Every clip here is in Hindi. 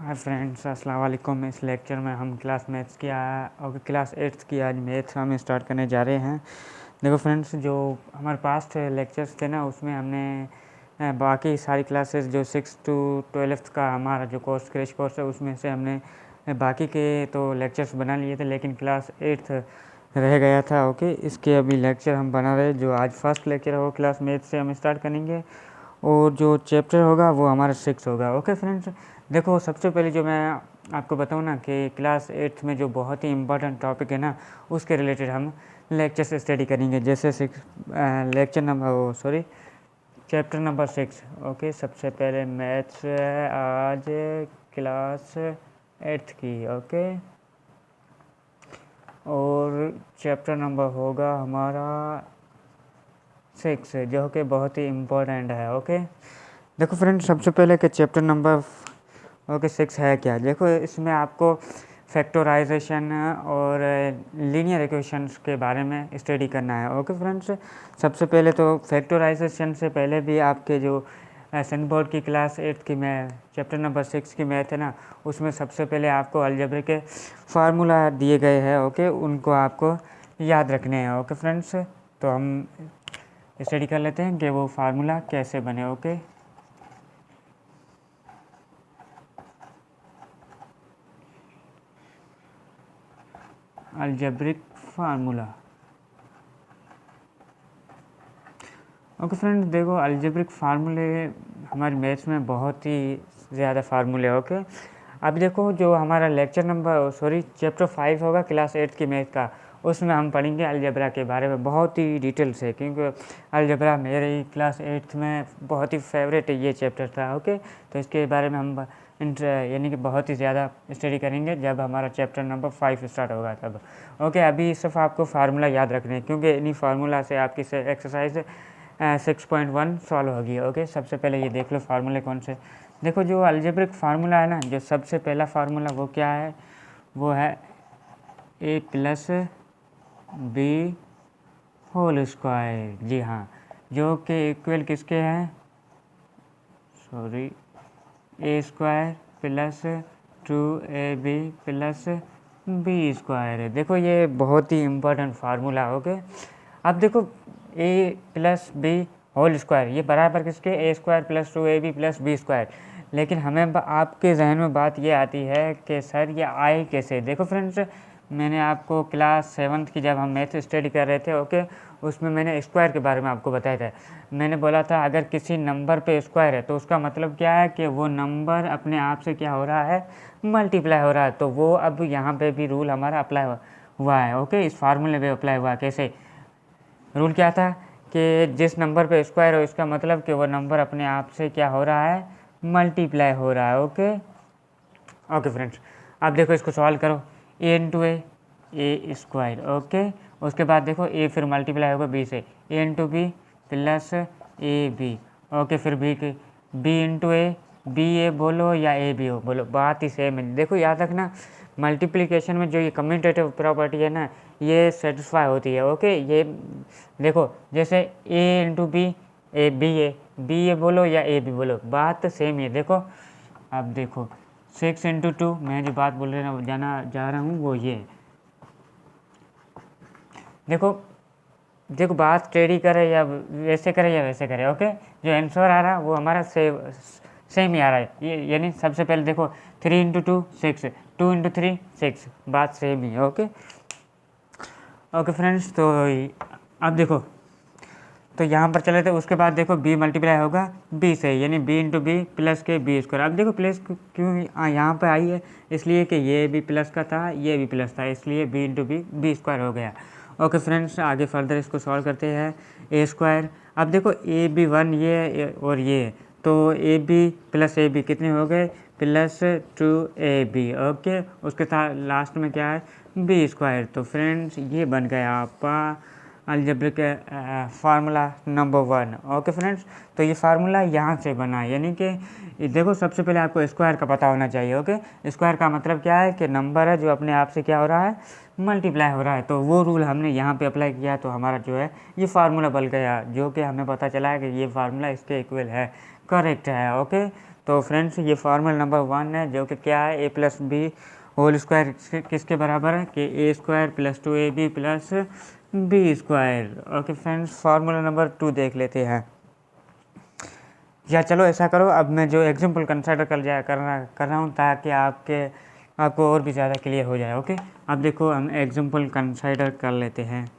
हाय फ्रेंड्स, अस्सलाम वालेकुम। इस लेक्चर में हम क्लास मैथ्स की और क्लास 8th की आज मैथ्स हम स्टार्ट करने जा रहे हैं। देखो फ्रेंड्स, जो हमारे पास्ट लेक्चर्स थे ना, उसमें हमने बाकी सारी क्लासेस जो 6 to 12th का हमारा जो कोर्स क्रैश कोर्स है, उसमें से हमने बाकी के तो लेक्चर्स बना लिए थे, लेकिन क्लास 8th रह गया था। ओके, इसके अभी लेक्चर हम बना रहे। जो आज फर्स्ट लेक्चर है वो क्लास मैथ्स से हम स्टार्ट करेंगे और जो चैप्टर होगा वो हमारा 6 होगा। ओके फ्रेंड्स, देखो सबसे पहले जो मैं आपको बताऊँ ना कि क्लास 8th में जो बहुत ही इम्पोर्टेंट टॉपिक है ना, उसके रिलेटेड हम लेक्चर्स स्टडी करेंगे। जैसे चैप्टर नंबर 6। ओके, सबसे पहले मैथ्स है आज क्लास 8th की। ओके, और चैप्टर नंबर होगा हमारा 6, जो कि बहुत ही इम्पोर्टेंट है। ओके, देखो फ्रेंड्स, सबसे पहले कि चैप्टर नंबर 6 है क्या। देखो, इसमें आपको फैक्टराइजेशन और लीनियर इक्वेशंस के बारे में स्टडी करना है। ओके फ्रेंड्स, सबसे पहले तो फैक्टराइजेशन से पहले भी आपके जो सन बोर्ड की क्लास 8th की चैप्टर नंबर 6 की मैथ है ना, उसमें सबसे पहले आपको अलजेब्रा के फार्मूला दिए गए हैं। ओके, उनको आपको याद रखने हैं। ओके फ्रेंड्स, तो हम स्टडी कर लेते हैं कि वो फार्मूला कैसे बने। Okay, algebraic formula. Okay friends, देखो अलजेब्रिक फार्मूले हमारे मैथ्स में बहुत ही ज़्यादा फार्मूले। ओके, अब देखो जो हमारा चैप्टर 5 होगा क्लास 8th की मैथ का, उसमें हम पढ़ेंगे अलजेब्रा के बारे में बहुत ही डिटेल से, क्योंकि अलजेब्रा मेरे क्लास 8th में बहुत ही फेवरेट ये चैप्टर था। ओके, तो इसके बारे में हम यानी कि बहुत ही ज़्यादा स्टडी करेंगे जब हमारा चैप्टर नंबर 5 स्टार्ट होगा तब। ओके, अभी सिर्फ आपको फार्मूला याद रखने हैं, क्योंकि इन्हीं फार्मूला से आपकी एक्सरसाइज 6.1 सॉल्व होगी। ओके, सबसे पहले ये देख लो फार्मूले कौन से। देखो, जो अलजेब्रिक फार्मूला है ना, जो सबसे पहला फार्मूला वो क्या है, वो है a plus b whole square. जी हाँ, जो कि इक्वल किसके हैं, a square plus 2ab plus b square है। देखो, ये बहुत ही इम्पोर्टेंट फार्मूला। ओके, अब देखो a plus b whole square ये बराबर किसके, a square plus 2ab plus b square. लेकिन हमें आपके जहन में बात ये आती है कि सर ये आए कैसे। देखो फ्रेंड्स, मैंने आपको क्लास 7th की जब हम मैथ स्टडी कर रहे थे, ओके, उसमें मैंने स्क्वायर के बारे में आपको बताया था। मैंने बोला था अगर किसी नंबर पे स्क्वायर है तो उसका मतलब क्या है कि वो नंबर अपने आप से क्या हो रहा है, मल्टीप्लाई हो रहा है। तो वो अब यहाँ पे भी रूल हमारा अप्लाई हुआ है। ओके, इस फार्मूले पे अप्लाई हुआ है। कैसे रूल क्या था कि जिस नंबर पे स्क्वायर हो, इसका मतलब कि वो नंबर अपने आप से क्या हो रहा है, मल्टीप्लाई हो रहा है। ओके ओके फ्रेंड्स, अब देखो इसको सॉल्व करो। A into a square. Okay, उसके बाद देखो ए फिर मल्टीप्लाई होगा बी से, a into b plus A b. Okay, फिर b into a, b a बोलो या ए बी हो बोलो, बात ही सेम है। देखो याद रखना, मल्टीप्लिकेशन में जो ये कम्यूटेटिव प्रॉपर्टी है ना, ये सेटिस्फाई होती है। ओके, ये देखो जैसे ए इंटू बी, बी ए बोलो या ए बी बोलो, बात सेम ही है। देखो, अब देखो 6 इंटू 2, मैं जो बात बोल जा रहा हूँ वो ये। देखो देखो, बात टेढ़ी करे या वैसे करे या वैसे करे, ओके, जो आंसर आ रहा है वो हमारा सेम ही आ रहा है। ये यानी सबसे पहले देखो 3 इंटू 2 6, 2 इंटू 3 6, बात सेम ही है। ओके ओके फ्रेंड्स, तो अब देखो, तो यहाँ पर चले थे, उसके बाद देखो बी मल्टीप्लाई होगा बी से, यानी बी इंटू बी प्लस के बी स्क्वायर। अब देखो प्लस क्यों यहाँ पर आई है, इसलिए कि ये भी प्लस का था, ये भी प्लस था, इसलिए बी इंटू बी स्क्वायर हो गया। ओके फ्रेंड्स, आगे फर्दर इसको सॉल्व करते हैं। ए स्क्वायर, अब देखो ए बी 1 ये और ये, तो A B plus A B कितने हो गए, प्लस 2ab। ओके, उसके साथ लास्ट में क्या है, बी स्क्वायर। तो फ्रेंड्स, ये बन गया आपका algebraic formula number 1। Okay friends, तो ये फार्मूला यहाँ से बना है, यानी कि देखो सबसे पहले आपको स्क्वायर का पता होना चाहिए। ओके, स्क्वायर का मतलब क्या है कि नंबर है जो अपने आप से क्या हो रहा है, मल्टीप्लाई हो रहा है। तो वो रूल हमने यहाँ पे अप्लाई किया, तो हमारा जो है ये फार्मूला बन गया, जो कि हमें पता चला है कि ये फार्मूला इसके इक्वल है, करेक्ट है। ओके, तो फ्रेंड्स ये फार्मूला नंबर 1 है, जो कि क्या है, a plus b whole square किसके बराबर है, कि a square plus 2ab plus b square. Okay friends, formula number 2 देख लेते हैं। या चलो ऐसा करो, अब मैं जो एग्जाम्पल कंसिडर कर रहा हूँ ताकि आपको और भी ज़्यादा क्लियर हो जाए। ओके, अब देखो हम एग्जाम्पल कंसिडर कर लेते हैं।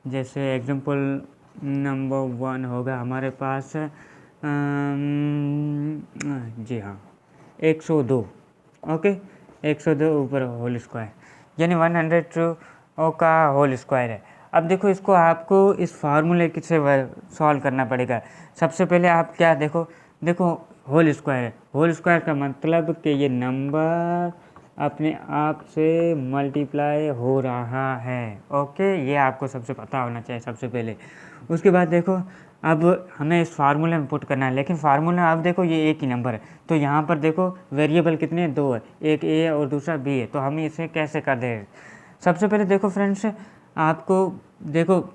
जैसे एग्जाम्पल नंबर 1 होगा हमारे पास, जी हाँ, 102। ओके, 102 ऊपर होल स्क्वायर, यानी 102 का होल स्क्वायर है। अब देखो इसको आपको इस फार्मूले से सॉल्व करना पड़ेगा। सबसे पहले आप क्या देखो होल स्क्वायर है, होल स्क्वायर का मतलब कि ये नंबर अपने आप से मल्टीप्लाई हो रहा है। ओके, ये आपको सबसे पता होना चाहिए सबसे पहले। उसके बाद देखो अब हमें इस फार्मूले में पुट करना है, लेकिन फार्मूला अब देखो ये एक ही नंबर है, तो यहाँ पर देखो वेरिएबल कितने, 2 है, एक ए है और दूसरा बी है। तो हम इसे कैसे कर दें? सबसे पहले देखो फ्रेंड्स, आपको देखो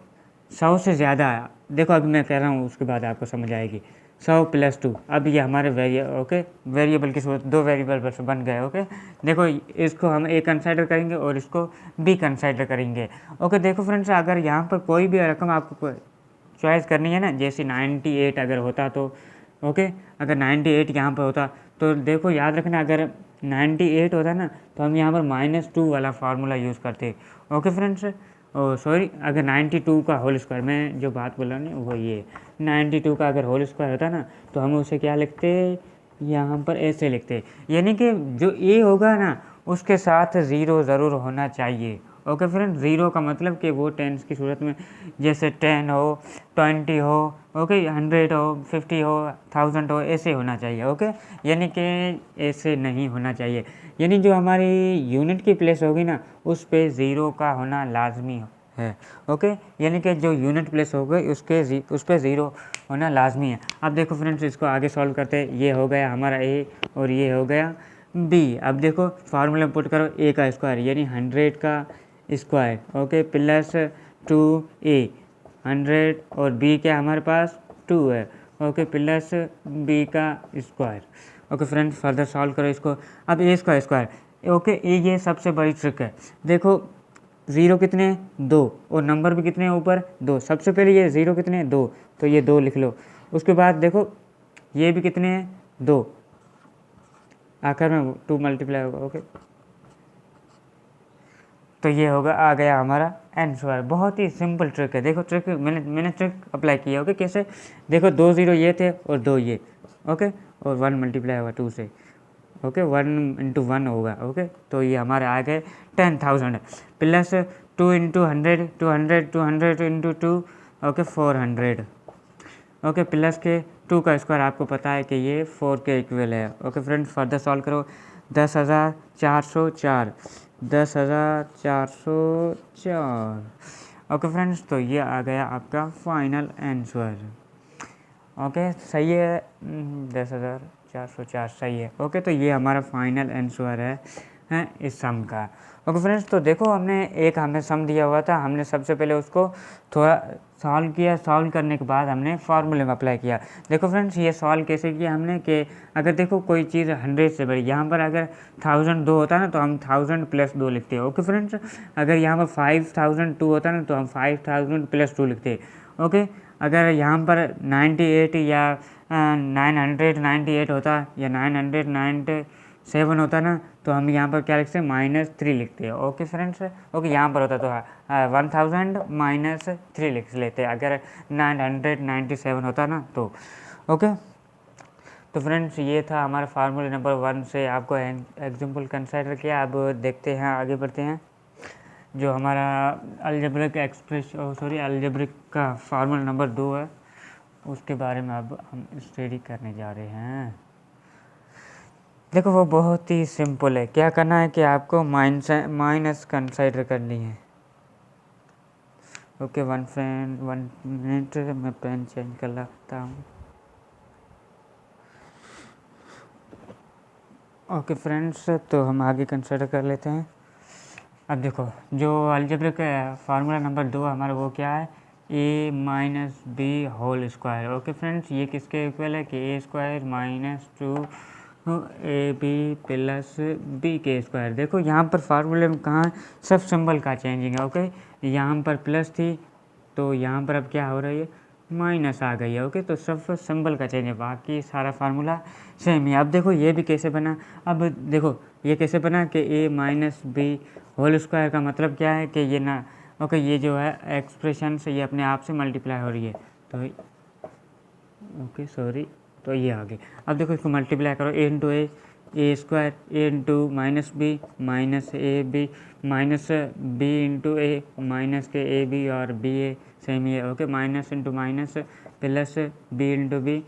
100 से ज़्यादा है, देखो अभी मैं कह रहा हूँ उसके बाद आपको समझ आएगी। 100 + 2, अब ये हमारे वेरिएबल की सूरत 2 वेरिएबल बस बन गए। ओके, देखो इसको हम ए कंसिडर करेंगे और इसको बी कंसिडर करेंगे। ओके, देखो फ्रेंड्स, अगर यहाँ पर कोई भी रकम आपको चॉइस करनी है ना, जैसे 98 अगर होता तो ओके, अगर 98 यहाँ पर होता तो देखो याद रखना, अगर 98 होता ना तो हम यहाँ पर -2 वाला फार्मूला यूज़ करते। ओके फ्रेंड्स, सॉरी, अगर 92 का होल स्क्वायर, मैं जो बात बोल रहा हूँ ना वो ये 92 का अगर होल स्क्वायर होता ना तो हम उसे क्या लिखते, यहाँ पर ऐसे लिखते, यानी कि जो ए होगा ना उसके साथ 0 ज़रूर होना चाहिए। ओके फ्रेंड, 0 का मतलब कि वो टेंस की सूरत में, जैसे 10 हो, 20 हो, ओके, 100 हो, 50 हो, 1000 हो, ऐसे होना चाहिए। ओके, यानी कि ऐसे नहीं होना चाहिए, यानी जो हमारी यूनिट की प्लेस होगी ना उस पे 0 का होना लाजमी है। ओके, यानी कि जो यूनिट प्लेस हो गई उस पर 0 होना लाजमी है। अब देखो फ्रेंड्स, इसको आगे सॉल्व करते हैं। ये हो गया हमारा ए और ये हो गया बी। अब देखो फार्मूला पुट करो, ए का स्क्वायर यानी 100 का स्क्वायर, ओके, प्लस 2a, 100 और बी क्या हमारे पास 2 है, ओके, प्लस बी का square. Okay friends, further solve करो इसको। अब ए का स्क्वायर, ओके, ये सबसे बड़ी ट्रिक है। देखो 0 कितने, 2, और नंबर भी कितने ऊपर 2। सबसे पहले ये 0 कितने, 2, तो ये 2 लिख लो। उसके बाद देखो ये भी कितने हैं, 2, आखिर में 2 मल्टीप्लाई होगा। ओके, तो ये होगा, आ गया हमारा आंसर। बहुत ही सिंपल ट्रिक है। देखो ट्रिक मैंने ट्रिक अप्लाई किया। ओके, कैसे, देखो 2 0 ये थे और 2 ये, ओके, और 1 मल्टीप्लाई होगा 2 से, ओके, 1 × 1 होगा। ओके, तो ये हमारे आ गए 10,000 प्लस 2 × 100, 200, 200 × 2, ओके, 400, ओके, प्लस के 2 का स्क्वायर आपको पता है कि ये 4 के इक्वल है। ओके फ्रेंड्स, फर्दर सॉल्व करो। 10,404, 10,404। ओके फ्रेंड्स, तो ये आ गया आपका फाइनल आंसर। ओके, सही है, 10,404 सही है। ओके, तो ये हमारा फाइनल आंसर है इस सम का। ओके फ्रेंड्स, तो देखो हमें सम दिया हुआ था, हमने सबसे पहले उसको थोड़ा सॉल्व किया, सॉल्व करने के बाद हमने फार्मूले में अप्लाई किया। देखो फ्रेंड्स, ये सॉल्व कैसे किया हमने, कि अगर देखो कोई चीज़ 100 से बड़ी, यहाँ पर अगर 1002 होता ना तो हम 1000 + 2 लिखते हैं। ओके फ्रेंड्स, अगर यहाँ पर 5002 होता ना तो हम 5000 + 2 लिखते हैं। ओके, अगर यहाँ पर 98 या 998 होता या 997 होता ना तो हम यहाँ पर क्या लिखते हैं, -3 लिखते हैं। ओके फ्रेंड्स, ओके, यहाँ पर होता तो 1000 - 3 लिख लेते अगर 997 होता ना तो। ओके, तो फ्रेंड्स, ये था हमारा फार्मूला नंबर 1 से आपको एग्जाम्पल कंसिडर किया। अब देखते हैं, आगे बढ़ते हैं। जो हमारा अलजेब्रिक का फार्मूला नंबर 2 है उसके बारे में अब हम स्टडी करने जा रहे हैं। देखो वो बहुत ही सिंपल है। क्या करना है कि आपको माइनस कंसिडर करनी है। ओके, 1 मिनट, मैं पेन चेंज कर लेता हूँ। ओके फ्रेंड्स, तो हम आगे कंसिडर कर लेते हैं। अब देखो जो अलजेब्रिक फार्मूला नंबर 2 हमारा वो क्या है a minus b whole square. Okay friends, ये किसके इक्वल है कि a square minus 2ab plus b के स्क्वायर। देखो यहाँ पर फार्मूले में कहाँ सब सिंबल का चेंजिंग है। ओके, यहाँ पर प्लस थी तो यहाँ पर अब क्या हो रही है, माइनस आ गई है। ओके, तो सब सिंबल का चेंज है, बाकी सारा फार्मूला सेम ही। अब देखो ये भी कैसे बना, अब देखो ये कैसे बना कि a minus b whole square का मतलब क्या है कि ये ना, ओके, ये जो है एक्सप्रेशन से ये अपने आप से मल्टीप्लाई हो रही है, तो ओके सॉरी, तो ये आ गई। अब देखो इसको मल्टीप्लाई करो, a square, a into minus a b minus b into a minus के ए बी और बी ए सेम ही है। Okay, minus into minus plus b into b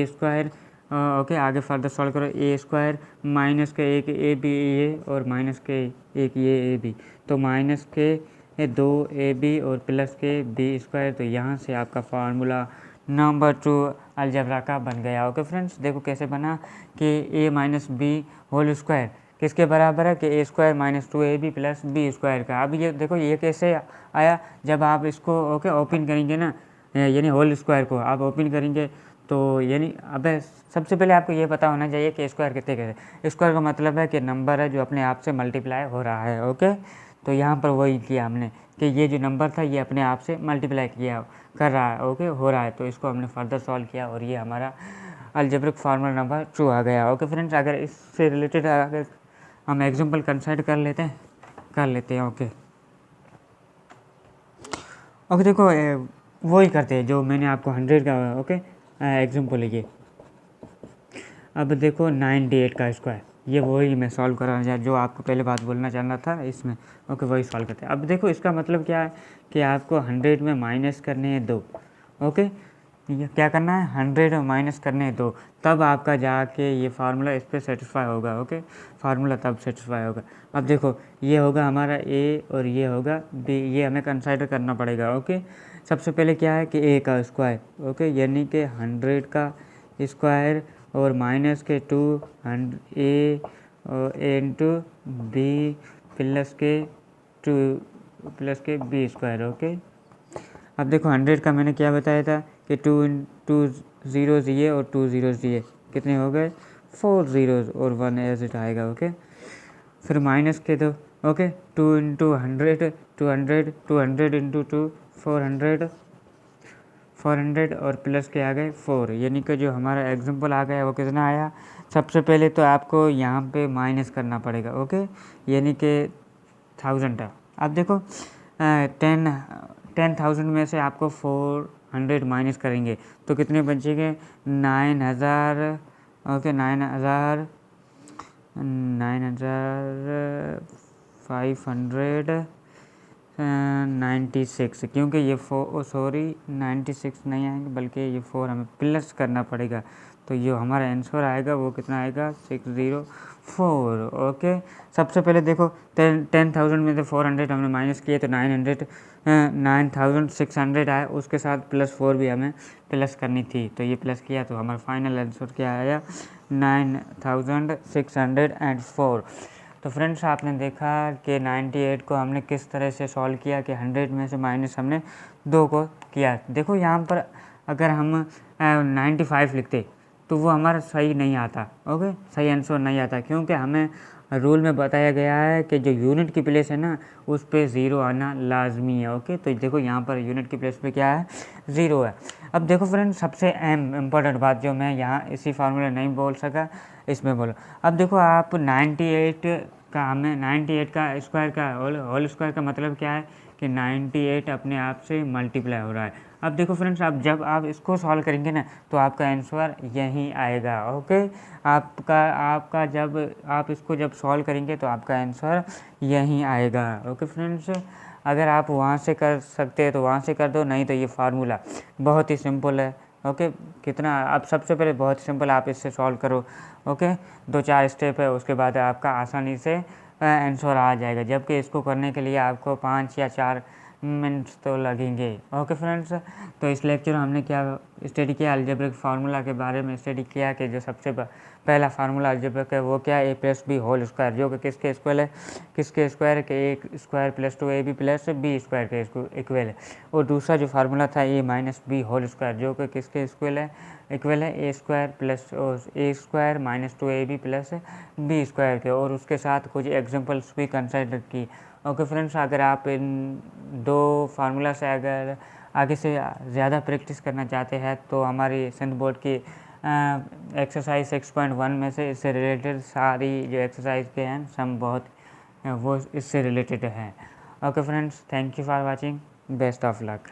square. Okay, आगे फर्दर सॉल्व करो, ए स्क्वायर माइनस के एक ए बी ए और माइनस के एक ये ए बी, तो माइनस के 2ab और प्लस के बी स्क्वायर। तो यहाँ से आपका फार्मूला नंबर 2 अलजेब्रा का बन गया। ओके फ्रेंड्स, देखो कैसे बना कि a minus b whole square किसके बराबर है कि a square minus 2ab plus b square का। अब ये देखो ये कैसे आया, जब आप इसको ओके ओपन करेंगे ना, यानी होल स्क्वायर को आप ओपन करेंगे तो यानी अबे सबसे पहले आपको ये पता होना चाहिए कि स्क्वायर कितने कैसे, स्क्वायर का मतलब है कि नंबर है जो अपने आप से मल्टीप्लाई हो रहा है। ओके, तो यहाँ पर वही किया हमने कि ये जो नंबर था ये अपने आप से मल्टीप्लाई किया कर रहा है, ओके हो रहा है, तो इसको हमने फर्दर सॉल्व किया और ये हमारा अलजेब्रिक फार्मूला नंबर 2 आ गया। ओके फ्रेंड्स, अगर इससे रिलेटेड अगर हम एग्जांपल कंसिडर कर लेते हैं। ओके देखो वही करते हैं जो मैंने आपको 100 का ओके एग्जांपल लीजिए। अब देखो 98 का स्क्वायर, ये वही मैं सॉल्व कर रहा हूँ जो आपको पहले बात बोलना चाहना था इसमें। ओके, वही सॉल्व करते हैं। अब देखो इसका मतलब क्या है कि आपको 100 में माइनस करने हैं 2। ओके, ये क्या करना है, 100 में माइनस करने हैं 2, तब आपका जाके ये फार्मूला इस पर सेटिस्फाई होगा। ओके, फार्मूला तब सेटिस्फाई होगा। अब देखो ये होगा हमारा ए और ये होगा बी, ये हमें कंसिडर करना पड़ेगा। ओके, सबसे पहले क्या है कि ए का स्क्वायर, ओके, यानी कि 100 का स्क्वायर और माइनस के 200 ए इंटू बी प्लस के बी स्क्वायर। ओके, अब देखो 100 का मैंने क्या बताया था कि 2 ज़ीरोज़ ये और 2 ज़ीरोज़ ये कितने हो गए, 4 ज़ीरोज़ और 1 एज इट आएगा। ओके, फिर माइनस के दो। ओके, 2 इंटू 100 200 इंटू 2 400 और प्लस के आ गए 4, यानी कि जो हमारा एग्जांपल आ गया वो कितना आया। सबसे पहले तो आपको यहाँ पे माइनस करना पड़ेगा। ओके, यानी कि 1000 था। अब देखो 10,000 में से आपको 400 माइनस करेंगे तो कितने बचेंगे, 9000। ओके, 9596, क्योंकि ये 96 नहीं आएंगे बल्कि ये 4 हमें प्लस करना पड़ेगा, तो जो हमारा आंसर आएगा वो कितना आएगा, 604। ओके, सबसे पहले देखो 10,000 में से 400 हमने माइनस किए तो 9600 आया, उसके साथ +4 भी हमें प्लस करनी थी, तो ये प्लस किया तो हमारा फाइनल आंसर क्या आया, 9604। तो फ्रेंड्स आपने देखा कि 98 को हमने किस तरह से सॉल्व किया कि 100 में से माइनस हमने 2 को किया। देखो यहाँ पर अगर हम 95 लिखते तो वो हमारा सही नहीं आता। ओके, सही आंसर नहीं आता, क्योंकि हमें रूल में बताया गया है कि जो यूनिट की प्लेस है ना उस पर 0 आना लाजमी है। ओके, तो देखो यहाँ पर यूनिट की प्लेस पे क्या है, 0 है। अब देखो फ्रेंड्स, सबसे इम्पोर्टेंट बात जो मैं यहाँ इसी फार्मूले नहीं बोल सका इसमें बोलो। अब देखो आप 98 का हमें 98 का स्क्वायर का होल स्क्वायर का मतलब क्या है कि 98 अपने आप से मल्टीप्लाई हो रहा है। अब देखो फ्रेंड्स, आप जब आप इसको सॉल्व करेंगे ना तो आपका आंसर यहीं आएगा। ओके, आपका जब आप इसको जब सॉल्व करेंगे तो आपका आंसर यहीं आएगा। ओके फ्रेंड्स, अगर आप वहाँ से कर सकते हैं तो वहाँ से कर दो, नहीं तो ये फार्मूला बहुत ही सिंपल है। ओके, कितना आप सबसे पहले बहुत सिंपल आप इससे सॉल्व करो। ओके, 2-4 स्टेप है, उसके बाद आपका आसानी से आंसर आ जाएगा, जबकि इसको करने के लिए आपको 5 या 4 मिनट्स तो लगेंगे। ओके फ्रेंड्स, तो इस लेक्चर में हमने क्या स्टडी किया, अलजेब्रिक फार्मूला के बारे में स्टडी किया कि जो सबसे पहला फार्मूला अलजेब्रिक है वो क्या है, a+b होल स्क्वायर, जो कि किसके स्क्वायर है, किसके स्क्वायर के a square plus 2ab plus b square के इक्वल है। और दूसरा जो फार्मूला था a-b होल स्क्वायर, जो कि किसके इक्वल है a square plus a square minus 2ab plus b square के, और उसके साथ कुछ एग्जांपल्स भी कंसिडर की। ओके फ्रेंड्स, अगर आप इन दो फार्मूला से अगर आगे से ज़्यादा प्रैक्टिस करना चाहते हैं तो हमारी सिंध बोर्ड की एक्सरसाइज 6.1 में से इससे रिलेटेड सारी जो एक्सरसाइज के हैं सम बहुत वो इससे रिलेटेड हैं। Okay friends, thank you for watching, best of luck.